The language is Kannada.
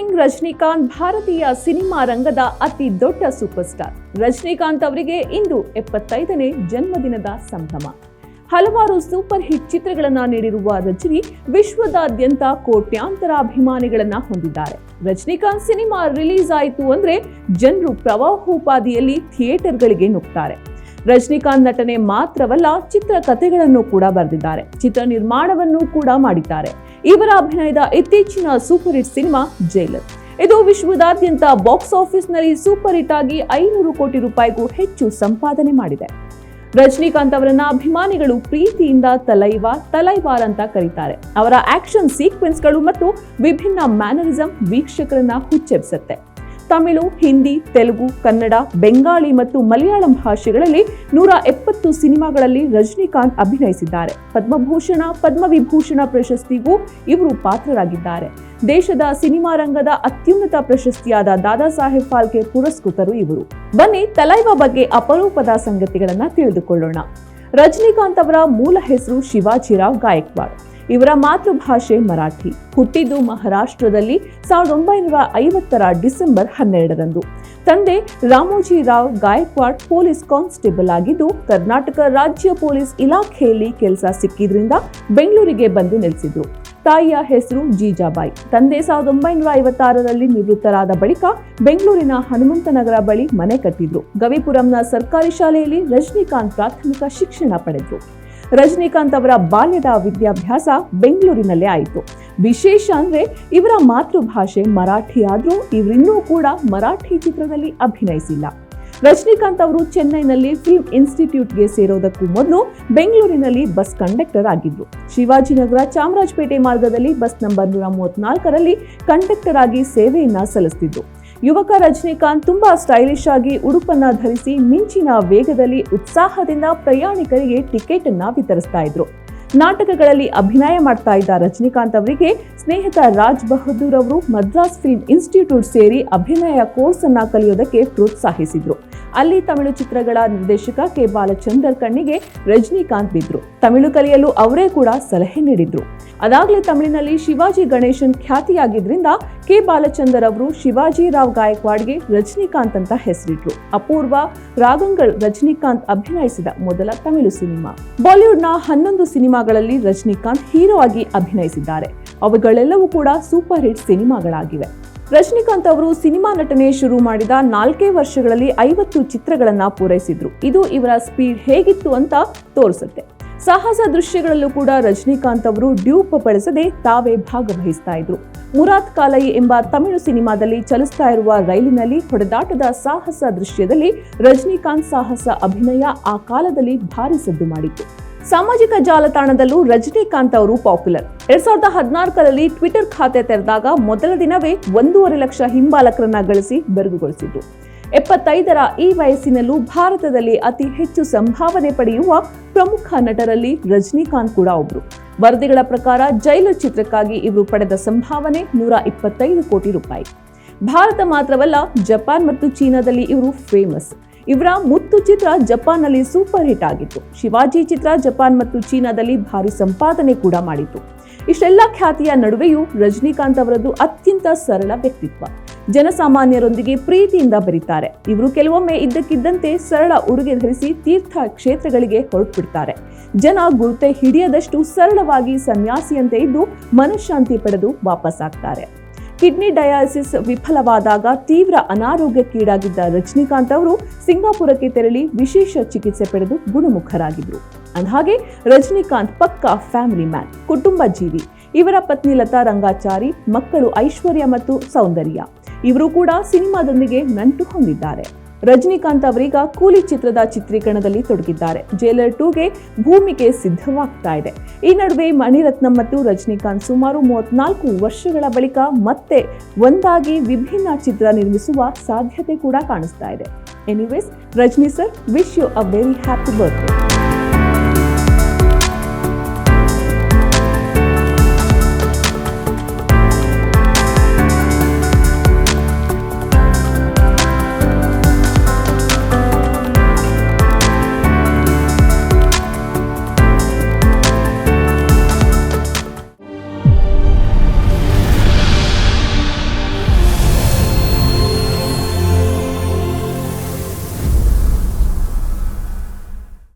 ಕಿಂಗ್ ರಜನಿಕಾಂತ್ ಭಾರತೀಯ ಸಿನಿಮಾ ರಂಗದ ಅತಿ ದೊಡ್ಡ ಸೂಪರ್ ಸ್ಟಾರ್. ರಜನಿಕಾಂತ್ ಅವರಿಗೆ ಇಂದು 75ನೇ ಜನ್ಮದಿನದ ಸಂಭ್ರಮ. ಹಲವಾರು ಸೂಪರ್ ಹಿಟ್ ಚಿತ್ರಗಳನ್ನ ನೀಡಿರುವ ರಜನಿ ವಿಶ್ವದಾದ್ಯಂತ ಕೋಟ್ಯಾಂತರ ಅಭಿಮಾನಿಗಳನ್ನ ಹೊಂದಿದ್ದಾರೆ. ರಜನಿಕಾಂತ್ ಸಿನಿಮಾ ರಿಲೀಸ್ ಆಯಿತು ಅಂದ್ರೆ ಜನರು ಪ್ರವಾಹೋಪಾದಿಯಲ್ಲಿ ಥಿಯೇಟರ್ಗಳಿಗೆ ನುಗ್ತಾರೆ. ರಜನಿಕಾಂತ್ ನಟನೆ ಮಾತ್ರವಲ್ಲ, ಚಿತ್ರಕಥೆಗಳನ್ನು ಕೂಡ ಬರೆದಿದ್ದಾರೆ, ಚಿತ್ರ ನಿರ್ಮಾಣವನ್ನು ಕೂಡ ಮಾಡಿದ್ದಾರೆ. ಇವರ ಅಭಿನಯದ ಇತ್ತೀಚಿನ ಸೂಪರ್ ಹಿಟ್ ಸಿನಿಮಾ ಜೈಲರ್. ಇದು ವಿಶ್ವದಾದ್ಯಂತ ಬಾಕ್ಸ್ ಆಫೀಸ್ನಲ್ಲಿ ಸೂಪರ್ ಹಿಟ್ ಆಗಿ 500 ಕೋಟಿ ರೂಪಾಯಿಗೂ ಹೆಚ್ಚು ಸಂಪಾದನೆ ಮಾಡಿದೆ. ರಜನಿಕಾಂತ್ ಅವರನ್ನ ಅಭಿಮಾನಿಗಳು ಪ್ರೀತಿಯಿಂದ ತಲೈವಾರ್ ಅಂತ ಕರೀತಾರೆ. ಅವರ ಆಕ್ಷನ್ ಸೀಕ್ವೆನ್ಸ್ಗಳು ಮತ್ತು ವಿಭಿನ್ನ ಮ್ಯಾನರಿಸಂ ವೀಕ್ಷಕರನ್ನ ಹುಚ್ಚೆಬ್ಬಿಸುತ್ತೆ. ತಮಿಳು, ಹಿಂದಿ, ತೆಲುಗು, ಕನ್ನಡ, ಬೆಂಗಾಳಿ ಮತ್ತು ಮಲಯಾಳಂ ಭಾಷೆಗಳಲ್ಲಿ 170 ಸಿನಿಮಾಗಳಲ್ಲಿ ರಜನಿಕಾಂತ್ ಅಭಿನಯಿಸಿದ್ದಾರೆ. ಪದ್ಮಭೂಷಣ, ಪದ್ಮವಿಭೂಷಣ ಪ್ರಶಸ್ತಿಗೂ ಇವರು ಪಾತ್ರರಾಗಿದ್ದಾರೆ. ದೇಶದ ಸಿನಿಮಾ ರಂಗದ ಅತ್ಯುನ್ನತ ಪ್ರಶಸ್ತಿಯಾದ ದಾದಾ ಸಾಹೇಬ್ ಫಾಲ್ಕೆ ಪುರಸ್ಕೃತರು ಇವರು. ಬನ್ನಿ ತಲೈವಾ ಬಗ್ಗೆ ಅಪರೂಪದ ಸಂಗತಿಗಳನ್ನ ತಿಳಿದುಕೊಳ್ಳೋಣ. ರಜನಿಕಾಂತ್ ಅವರ ಮೂಲ ಹೆಸರು ಶಿವಾಜಿರಾವ್ ಗಾಯಕ್ವಾಡ್. ಇವರ ಮಾತೃಭಾಷೆ ಮರಾಠಿ. ಹುಟ್ಟಿದ್ದು ಮಹಾರಾಷ್ಟ್ರದಲ್ಲಿ 1950ರ ಡಿಸೆಂಬರ್ 12ರಂದು. ತಂದೆ ರಾಮೋಜಿರಾವ್ ಗಾಯಕ್ವಾಡ್ ಪೊಲೀಸ್ ಕಾನ್ಸ್ಟೇಬಲ್ ಆಗಿದ್ದು, ಕರ್ನಾಟಕ ರಾಜ್ಯ ಪೊಲೀಸ್ ಇಲಾಖೆಯಲ್ಲಿ ಕೆಲಸ ಸಿಕ್ಕಿದ್ರಿಂದ ಬೆಂಗಳೂರಿಗೆ ಬಂದು ನೆಲೆಸಿದ್ರು. ತಾಯಿಯ ಹೆಸರು ಜೀಜಾಬಾಯಿ. ತಂದೆ 1956ರಲ್ಲಿ ನಿವೃತ್ತರಾದ ಬಳಿಕ ಬೆಂಗಳೂರಿನ ಹನುಮಂತನಗರ ಬಳಿ ಮನೆ ಕಟ್ಟಿದ್ರು. ಗವಿಪುರಂನ ಸರ್ಕಾರಿ ಶಾಲೆಯಲ್ಲಿ ರಜನಿಕಾಂತ್ ಪ್ರಾಥಮಿಕ ಶಿಕ್ಷಣ ಪಡೆದ್ರು. ರಜನಿಕಾಂತ್ ಅವರ ಬಾಲ್ಯದ ವಿದ್ಯಾಭ್ಯಾಸ ಬೆಂಗಳೂರಿನಲ್ಲೇ ಆಯಿತು. ವಿಶೇಷ ಅಂದ್ರೆ ಇವರ ಮಾತೃಭಾಷೆ ಮರಾಠಿ ಆದ್ರೂ ಇವರಿನ್ನೂ ಕೂಡ ಮರಾಠಿ ಚಿತ್ರದಲ್ಲಿ ಅಭಿನಯಿಸಿಲ್ಲ. ರಜನಿಕಾಂತ್ ಅವರು ಚೆನ್ನೈನಲ್ಲಿ ಫಿಲ್ಮ್ ಇನ್ಸ್ಟಿಟ್ಯೂಟ್ಗೆ ಸೇರೋದಕ್ಕೂ ಮೊದಲು ಬೆಂಗಳೂರಿನಲ್ಲಿ ಬಸ್ ಕಂಡಕ್ಟರ್ ಆಗಿದ್ರು. ಶಿವಾಜಿನಗರ ಚಾಮರಾಜಪೇಟೆ ಮಾರ್ಗದಲ್ಲಿ ಬಸ್ ನಂಬರ್ 134ರಲ್ಲಿ ಕಂಡಕ್ಟರ್ ಆಗಿ ಸೇವೆಯನ್ನ ಸಲ್ಲಿಸ್ತಿದ್ರು. ಯುವಕ ರಜನಿಕಾಂತ್ ತುಂಬಾ ಸ್ಟೈಲಿಶ್ ಆಗಿ ಉಡುಪನ್ನ ಧರಿಸಿ ಮಿಂಚಿನ ವೇಗದಲ್ಲಿ ಉತ್ಸಾಹದಿಂದ ಪ್ರಯಾಣಿಕರಿಗೆ ಟಿಕೆಟ್ ಅನ್ನ ವಿತರಿಸ್ತಾ ಇದ್ರು. ನಾಟಕಗಳಲ್ಲಿ ಅಭಿನಯ ಮಾಡ್ತಾ ಇದ್ದ ರಜನಿಕಾಂತ್ ಅವರಿಗೆ ಸ್ನೇಹಿತ ರಾಜ್ ಬಹದ್ದೂರ್ ಅವರು ಮದ್ರಾಸ್ ಫಿಲ್ಮ್ ಇನ್ಸ್ಟಿಟ್ಯೂಟ್ ಸೇರಿ ಅಭಿನಯ ಕೋರ್ಸ್ ಅನ್ನ ಕಲಿಯೋದಕ್ಕೆ ಪ್ರೋತ್ಸಾಹಿಸಿದ್ರು. ಅಲ್ಲಿ ತಮಿಳು ಚಿತ್ರಗಳ ನಿರ್ದೇಶಕ ಕೆ ಬಾಲಚಂದರ್ ಕಣ್ಣಿಗೆ ರಜನಿಕಾಂತ್ ಬಿದ್ರು. ತಮಿಳು ಕಲಿಯಲು ಅವರೇ ಕೂಡ ಸಲಹೆ ನೀಡಿದ್ರು. ಅದಾಗಲೇ ತಮಿಳಿನಲ್ಲಿ ಶಿವಾಜಿ ಗಣೇಶನ್ ಖ್ಯಾತಿಯಾಗಿದ್ರಿಂದ ಕೆ ಬಾಲಚಂದರ್ ಅವರು ಶಿವಾಜಿರಾವ್ ಗಾಯಕ್ವಾಡ್ಗೆ ರಜನಿಕಾಂತ್ ಅಂತ ಹೆಸರಿಟ್ರು. ಅಪೂರ್ವ ರಾಗಂಗಳ್ ರಜನಿಕಾಂತ್ ಅಭಿನಯಿಸಿದ ಮೊದಲ ತಮಿಳು ಸಿನಿಮಾ. ಬಾಲಿವುಡ್ನ 11 ಸಿನಿಮಾಗಳಲ್ಲಿ ರಜನಿಕಾಂತ್ ಹೀರೋ ಆಗಿ ಅಭಿನಯಿಸಿದ್ದಾರೆ. ಅವುಗಳೆಲ್ಲವೂ ಕೂಡ ಸೂಪರ್ ಹಿಟ್ ಸಿನಿಮಾಗಳಾಗಿವೆ. ರಜನಿಕಾಂತ್ ಅವರು ಸಿನಿಮಾ ನಟನೆ ಶುರು ಮಾಡಿದ 4 ವರ್ಷಗಳಲ್ಲಿ 50 ಚಿತ್ರಗಳನ್ನ ಪೂರೈಸಿದ್ರು. ಇದು ಇವರ ಸ್ಪೀಡ್ ಹೇಗಿತ್ತು ಅಂತ ತೋರಿಸುತ್ತೆ. ಸಾಹಸ ದೃಶ್ಯಗಳಲ್ಲೂ ಕೂಡ ರಜನಿಕಾಂತ್ ಅವರು ಡ್ಯೂಪ್ ಬಳಸದೆ ತಾವೇ ಭಾಗವಹಿಸ್ತಾ ಇದ್ರು. ಮುರಾತ್ ಕಾಲೈ ಎಂಬ ತಮಿಳು ಸಿನಿಮಾದಲ್ಲಿ ಚಲಿಸ್ತಾ ಇರುವ ರೈಲಿನಲ್ಲಿ ಹೊಡೆದಾಟದ ಸಾಹಸ ದೃಶ್ಯದಲ್ಲಿ ರಜನಿಕಾಂತ್ ಸಾಹಸ ಅಭಿನಯ ಆ ಕಾಲದಲ್ಲಿ ಭಾರಿ ಸದ್ದು ಮಾಡಿತ್ತು. ಸಾಮಾಜಿಕ ಜಾಲತಾಣದಲ್ಲೂ ರಜನಿಕಾಂತ್ ಅವರು ಪಾಪ್ಯುಲರ್. 2014ರಲ್ಲಿ ಟ್ವಿಟರ್ ಖಾತೆ ತೆರೆದಾಗ ಮೊದಲ ದಿನವೇ 1.5 ಲಕ್ಷ ಹಿಂಬಾಲಕರನ್ನ ಗಳಿಸಿ ಬೆರಗುಗೊಳಿಸಿದ್ರು. 75ರ ಈ ವಯಸ್ಸಿನಲ್ಲೂ ಭಾರತದಲ್ಲಿ ಅತಿ ಹೆಚ್ಚು ಸಂಭಾವನೆ ಪಡೆಯುವ ಪ್ರಮುಖ ನಟರಲ್ಲಿ ರಜನಿಕಾಂತ್ ಕೂಡ ಒಬ್ರು. ವರದಿಗಳ ಪ್ರಕಾರ ಜೈಲರ್ ಚಿತ್ರಕ್ಕಾಗಿ ಇವರು ಪಡೆದ ಸಂಭಾವನೆ 125 ಕೋಟಿ ರೂಪಾಯಿ. ಭಾರತ ಮಾತ್ರವಲ್ಲ, ಜಪಾನ್ ಮತ್ತು ಚೀನಾದಲ್ಲಿ ಇವರು ಫೇಮಸ್. ಇವರ ಮುತ್ತು ಚಿತ್ರ ಜಪಾನ್ನಲ್ಲಿ ಸೂಪರ್ ಹಿಟ್ ಆಗಿತ್ತು. ಶಿವಾಜಿ ಚಿತ್ರ ಜಪಾನ್ ಮತ್ತು ಚೀನಾದಲ್ಲಿ ಭಾರಿ ಸಂಪಾದನೆ ಕೂಡ ಮಾಡಿತು. ಇಷ್ಟೆಲ್ಲ ಖ್ಯಾತಿಯ ನಡುವೆಯೂ ರಜನಿಕಾಂತ್ ಅವರದ್ದು ಅತ್ಯಂತ ಸರಳ ವ್ಯಕ್ತಿತ್ವ. ಜನಸಾಮಾನ್ಯರೊಂದಿಗೆ ಪ್ರೀತಿಯಿಂದ ಬೆರೀತಾರೆ. ಇವರು ಕೆಲವೊಮ್ಮೆ ಇದ್ದಕ್ಕಿದ್ದಂತೆ ಸರಳ ಉಡುಗೆ ಧರಿಸಿ ತೀರ್ಥ ಕ್ಷೇತ್ರಗಳಿಗೆ ಹೊರಟುಬಿಡ್ತಾರೆ. ಜನ ಗುರುತೆ ಹಿಡಿಯದಷ್ಟು ಸರಳವಾಗಿ ಸನ್ಯಾಸಿಯಂತೆ ಇದ್ದು ಮನಃಶಾಂತಿ ಪಡೆದು ವಾಪಸ್ ಆಗ್ತಾರೆ. ಕಿಡ್ನಿ ಡಯಾಲಿಸಿಸ್ ವಿಫಲವಾದಾಗ ತೀವ್ರ ಅನಾರೋಗ್ಯಕ್ಕೀಡಾಗಿದ್ದ ರಜನಿಕಾಂತ್ ಅವರು ಸಿಂಗಾಪುರಕ್ಕೆ ತೆರಳಿ ವಿಶೇಷ ಚಿಕಿತ್ಸೆ ಪಡೆದು ಗುಣಮುಖರಾಗಿದ್ರು. ಅಂದಹಾಗೆ ರಜನಿಕಾಂತ್ ಪಕ್ಕಾ ಫ್ಯಾಮಿಲಿ ಮ್ಯಾನ್, ಕುಟುಂಬ ಜೀವಿ. ಇವರ ಪತ್ನಿ ಲತಾ ರಂಗಾಚಾರಿ, ಮಕ್ಕಳು ಐಶ್ವರ್ಯ ಮತ್ತು ಸೌಂದರ್ಯ. ಇವರು ಕೂಡ ಸಿನಿಮಾದೊಂದಿಗೆ ನಂಟು ಹೊಂದಿದ್ದಾರೆ. ರಜನಿಕಾಂತ್ ಅವರೀಗ ಕೂಲಿ ಚಿತ್ರದ ಚಿತ್ರೀಕರಣದಲ್ಲಿ ತೊಡಗಿದ್ದಾರೆ. ಜೈಲರ್ 2ಗೆ ಭೂಮಿಕೆ ಸಿದ್ಧವಾಗ್ತಾ ಇದೆ. ಈ ನಡುವೆ ಮಣಿರತ್ನಂ ಮತ್ತು ರಜನಿಕಾಂತ್ ಸುಮಾರು 34 ವರ್ಷಗಳ ಬಳಿಕ ಮತ್ತೆ ಒಂದಾಗಿ ವಿಭಿನ್ನ ಚಿತ್ರ ನಿರ್ಮಿಸುವ ಸಾಧ್ಯತೆ ಕೂಡ ಕಾಣಿಸ್ತಾ ಇದೆ. Anyways, Rajini sir, wish you a very happy birthday.